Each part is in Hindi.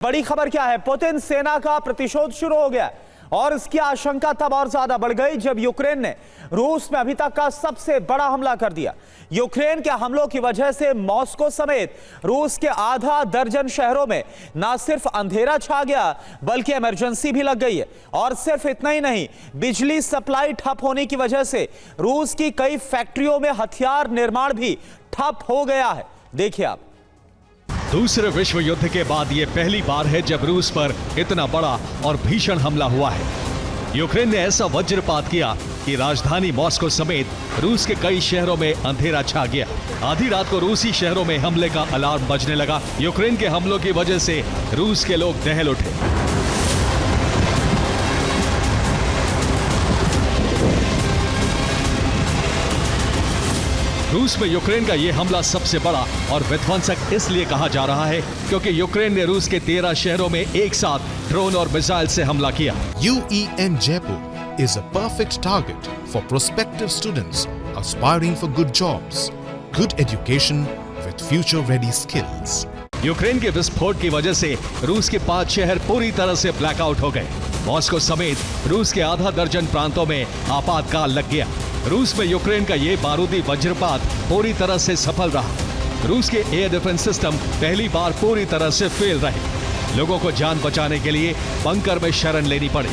बड़ी खबर क्या है? पुतिन सेना का प्रतिशोध शुरू हो गया और इसकी आशंका तब और ज्यादा बढ़ गई जब यूक्रेन ने रूस में अभी तक का सबसे बड़ा हमला कर दिया। यूक्रेन के हमलों की वजह से मॉस्को समेत रूस के आधा दर्जन शहरों में न सिर्फ अंधेरा छा गया बल्कि इमरजेंसी भी लग गई है। और सिर्फ इतना ही नहीं, बिजली सप्लाई ठप होने की वजह से रूस की कई फैक्ट्रियों में हथियार निर्माण भी ठप हो गया है। देखिए आप। दूसरे विश्व युद्ध के बाद यह पहली बार है जब रूस पर इतना बड़ा और भीषण हमला हुआ है। यूक्रेन ने ऐसा वज्रपात किया कि राजधानी मॉस्को समेत रूस के कई शहरों में अंधेरा छा गया। आधी रात को रूसी शहरों में हमले का अलार्म बजने लगा। यूक्रेन के हमलों की वजह से रूस के लोग दहल उठे। रूस में यूक्रेन का यह हमला सबसे बड़ा और विध्वंसक इसलिए कहा जा रहा है क्योंकि यूक्रेन ने रूस के 13 शहरों में एक साथ ड्रोन और मिसाइल से हमला किया। UEM Jaipur is a perfect target for prospective students aspiring for good jobs, good education with future-ready skills. Ukraine के विस्फोट की वजह से रूस के 5 शहर पूरी तरह से ब्लैकआउट हो गए। मॉस्को समेत रूस के आधा दर्जन प्रांतों में आपातकाल लग गया। रूस में यूक्रेन का ये बारूदी वज्रपात पूरी तरह से सफल रहा। रूस के एयर डिफेंस सिस्टम पहली बार पूरी तरह से फेल रहे। लोगों को जान बचाने के लिए बंकर में शरण लेनी पड़ी।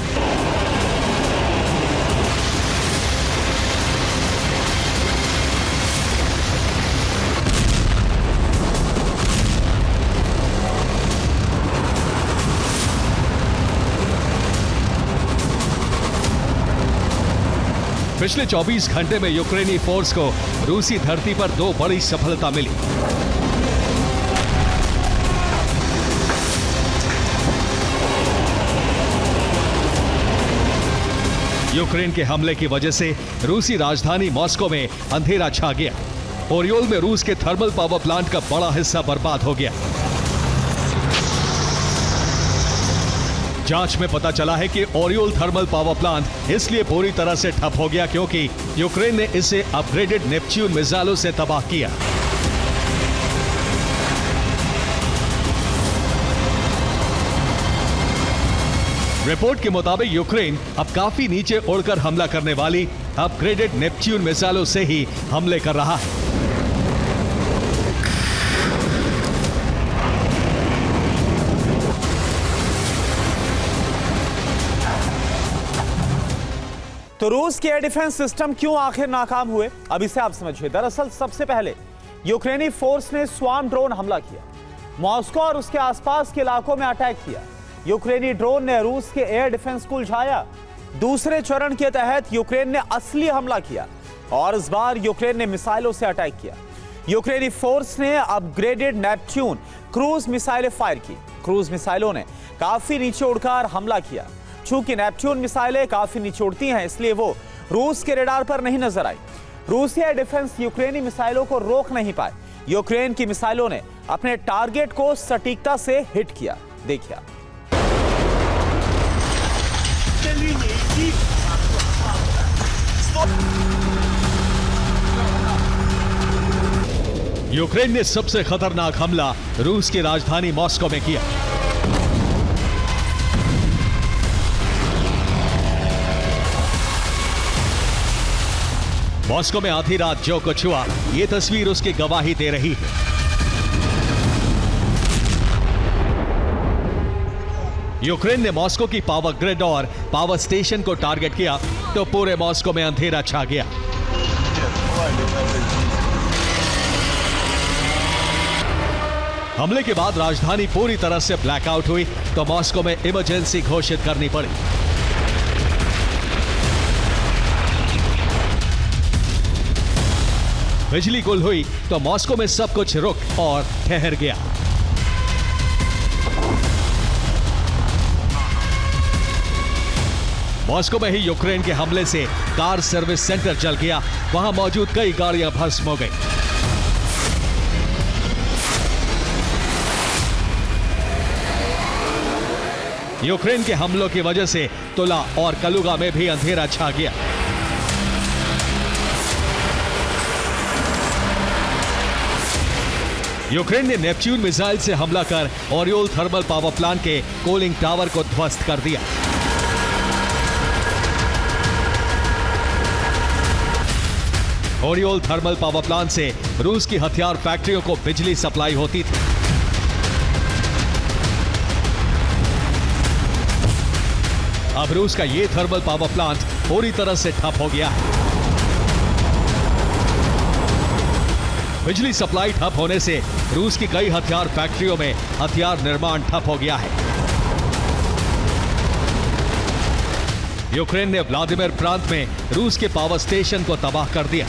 पिछले 24 घंटे में यूक्रेनी फोर्स को रूसी धरती पर 2 बड़ी सफलता मिली। यूक्रेन के हमले की वजह से रूसी राजधानी मॉस्को में अंधेरा छा गया। ओरियोल में रूस के थर्मल पावर प्लांट का बड़ा हिस्सा बर्बाद हो गया। जांच में पता चला है कि ओरियोल थर्मल पावर प्लांट इसलिए पूरी तरह से ठप हो गया क्योंकि यूक्रेन ने इसे अपग्रेडेड नेपच्यून मिसाइलों से तबाह किया। रिपोर्ट के मुताबिक यूक्रेन अब काफी नीचे उड़कर हमला करने वाली अपग्रेडेड नेपच्यून मिसाइलों से ही हमले कर रहा है। तो रूस के एयर डिफेंस सिस्टम क्यों आखिर नाकाम हुए, अब इसे आप समझिए। दरअसल सबसे पहले यूक्रेनी फोर्स ने स्वार्म ड्रोन हमला किया, मॉस्को और उसके आसपास के इलाकों में अटैक किया। यूक्रेनी ड्रोन ने रूस के एयर डिफेंस को उलझाया। दूसरे चरण के तहत यूक्रेन ने असली हमला किया और इस बार यूक्रेन ने मिसाइलों से अटैक किया। यूक्रेनी फोर्स ने अपग्रेडेड नेपच्यून क्रूज मिसाइलें फायर की। क्रूज मिसाइलों ने काफी नीचे उड़कर हमला किया। चूंकि नेपच्यून मिसाइलें काफी नीचे उड़ती हैं इसलिए वो रूस के रडार पर नहीं नजर आई। रूसी एयर डिफेंस यूक्रेनी मिसाइलों को रोक नहीं पाए। यूक्रेन की मिसाइलों ने अपने टारगेट को सटीकता से हिट किया। देखिए यूक्रेन ने सबसे खतरनाक हमला रूस की राजधानी मॉस्को में किया। मॉस्को में आधी रात जो कुछ हुआ, ये तस्वीर उसकी गवाही दे रही है। यूक्रेन ने मॉस्को की पावर ग्रिड और पावर स्टेशन को टारगेट किया तो पूरे मॉस्को में अंधेरा छा गया। हमले के बाद राजधानी पूरी तरह से ब्लैकआउट हुई तो मॉस्को में इमरजेंसी घोषित करनी पड़ी। बिजली गुल हुई तो मॉस्को में सब कुछ रुक और ठहर गया। मॉस्को में ही यूक्रेन के हमले से कार सर्विस सेंटर जल गया। वहां मौजूद कई गाड़ियां भस्म हो गई। यूक्रेन के हमलों की वजह से तुला और कलुगा में भी अंधेरा छा गया। यूक्रेन ने नेपच्यून मिसाइल से हमला कर ओरियोल थर्मल पावर प्लांट के कूलिंग टावर को ध्वस्त कर दिया। ओरियोल थर्मल पावर प्लांट से रूस की हथियार फैक्ट्रियों को बिजली सप्लाई होती थी। अब रूस का ये थर्मल पावर प्लांट पूरी तरह से ठप हो गया है। बिजली सप्लाई ठप होने से रूस की कई हथियार फैक्ट्रियों में हथियार निर्माण ठप हो गया है। यूक्रेन ने व्लादिमीर प्रांत में रूस के पावर स्टेशन को तबाह कर दिया।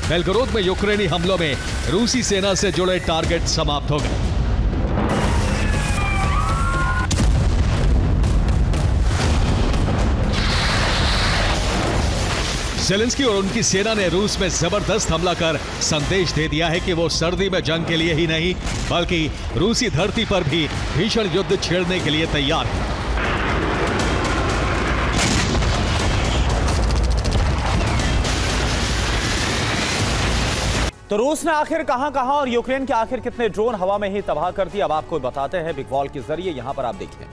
बेलगोरोद में यूक्रेनी हमलों में रूसी सेना से जुड़े टारगेट समाप्त हो गए। ज़ेलेंस्की और उनकी सेना ने रूस में जबरदस्त हमला कर संदेश दे दिया है कि वो सर्दी में जंग के लिए ही नहीं बल्कि रूसी धरती पर भी भीषण युद्ध छेड़ने के लिए तैयार है। तो रूस ने आखिर कहां और यूक्रेन के आखिर कितने ड्रोन हवा में ही तबाह कर दिए, अब आपको बताते हैं बिग वॉल के जरिए। यहां पर आप देखिए,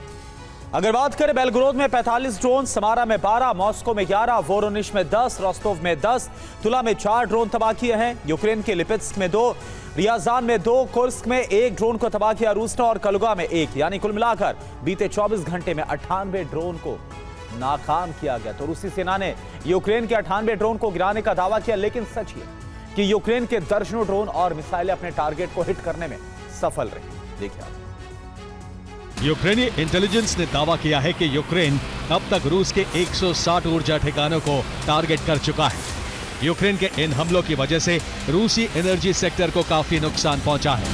अगर बात करें बेलगोरोद में 45 ड्रोन, समारा में 12, मॉस्को में 11, वोरोनिश में 10, रोस्टोव में 10, तुला में 4 ड्रोन तबाह किए हैं। यूक्रेन के लिपित्स्क में 2, रियाजान में 2, कुर्स्क में 1 ड्रोन को तबाह किया रूस ने और कलुगा में 1, यानी कुल मिलाकर बीते 24 घंटे में 98 ड्रोन को नाकाम किया गया। तो रूसी सेना ने यूक्रेन के 98 ड्रोन को गिराने का दावा किया, लेकिन सच ये कि यूक्रेन के दर्जनों ड्रोन और मिसाइलें अपने टारगेट को हिट करने में सफल रही। देखिए, यूक्रेनी इंटेलिजेंस ने दावा किया है कि यूक्रेन अब तक रूस के 160 ऊर्जा ठिकानों को टारगेट कर चुका है। यूक्रेन के इन हमलों की वजह से रूसी एनर्जी सेक्टर को काफी नुकसान पहुंचा है।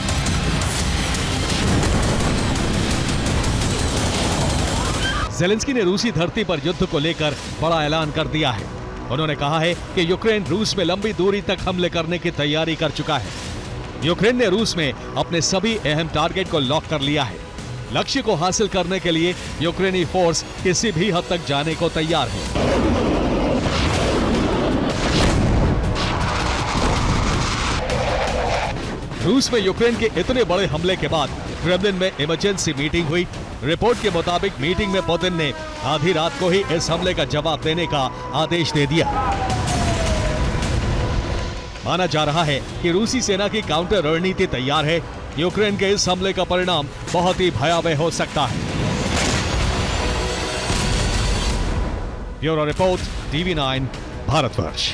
ज़ेलेंस्की ने रूसी धरती पर युद्ध को लेकर बड़ा ऐलान कर दिया है। उन्होंने कहा है कि यूक्रेन रूस में लंबी दूरी तक हमले करने की तैयारी कर चुका है। यूक्रेन ने रूस में अपने सभी अहम टारगेट को लॉक कर लिया है। लक्ष्य को हासिल करने के लिए यूक्रेनी फोर्स किसी भी हद तक जाने को तैयार है। रूस में यूक्रेन के इतने बड़े हमले के बाद क्रेमलिन में इमरजेंसी मीटिंग हुई। रिपोर्ट के मुताबिक मीटिंग में पुतिन ने आधी रात को ही इस हमले का जवाब देने का आदेश दे दिया। माना जा रहा है कि रूसी सेना की काउंटर रणनीति तैयार है। यूक्रेन के इस हमले का परिणाम बहुत ही भयावह हो सकता है। Bureau report, TV9 Bharatvarsh.